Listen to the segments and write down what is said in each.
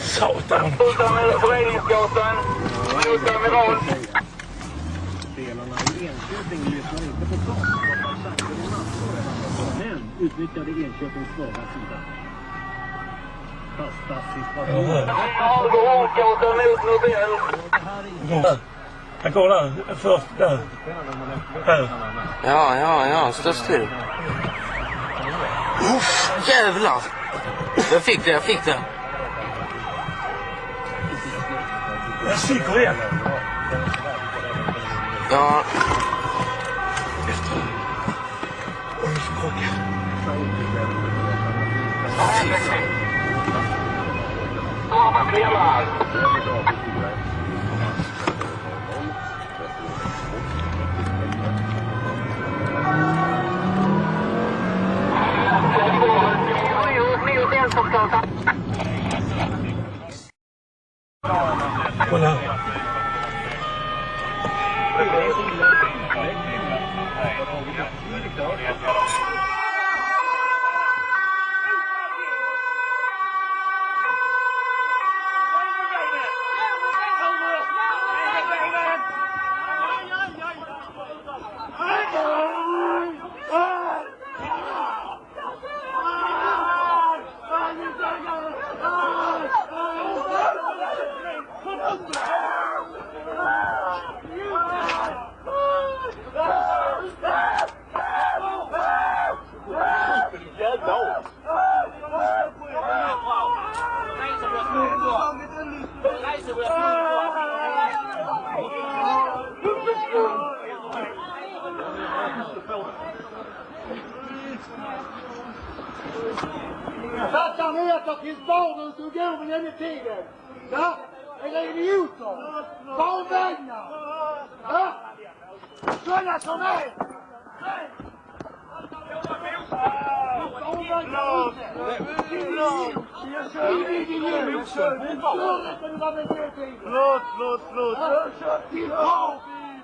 Satan! Föreningsgatan. Spelarna i Enköping lyssnar inte på plan. Men utnyttjade Enköpings svaga sida. Fasta situation. Han går där. Först där. Här. Ja, stå still. Uff, jävlar. Jag fick det. Jag sticker igen. Ja. Oj, så krockar. Kolla. Satsa meter till barnen som går med den tiden. Ja? Är det idioter? Barnvagnar? Ja? Sådana som är!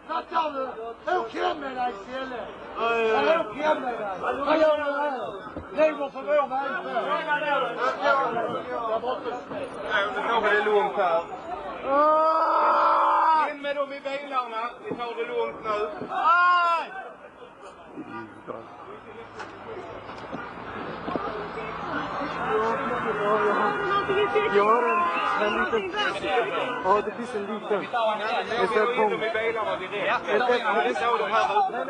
Fattar du? Åk hem med dig istället. Åk hem med dig. Vad gör du här? Lever för vår välfärd. Nu tar vi det lugnt här. In med dem i bilarna. Vi tar det lugnt nu. Jag har en liten... Ja, det finns en liten. In med dem i bilarna direkt. Vi tar dem här ute.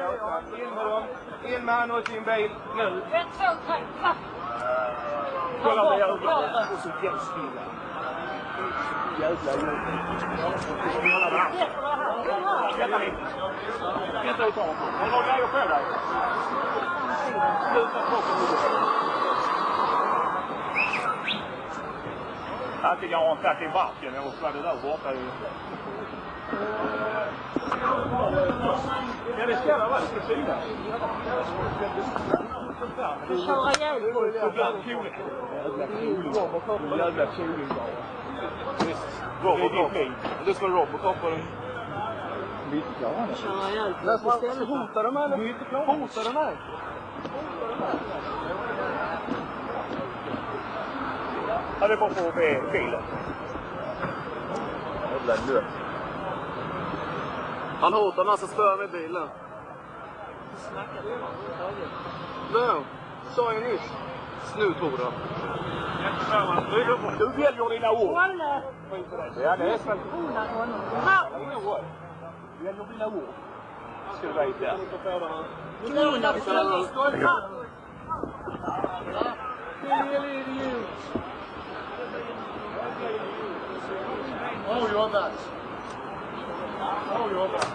In med dem. In med han och sin bil nu. 1, 2, 3, va? Kolla med ögonen. Och så jämstilla. Jävla ljud. Vänta lite. Vänta ut honom. Han har grejer på dig. Sluta kroppen. Antingen har han tagit i backen eller så är det där borta ju. Ja, det ska vara det syna. Du kör ihjäl folk. Jävla tjuling bara. Robocop. Du ska Robocop på den. Kör ihjäl folk. Hotar de här? Hotar de här? Ja, det var på bilen. Jävla nöt. Han hotar en massa spöar med bilen. Nej, sa jag nyss. Snuthora. Du väljer dina ord. Ja, det är snällt. Du väljer dina ord. Ska du veta. Oh, you're back. Oh, you're back.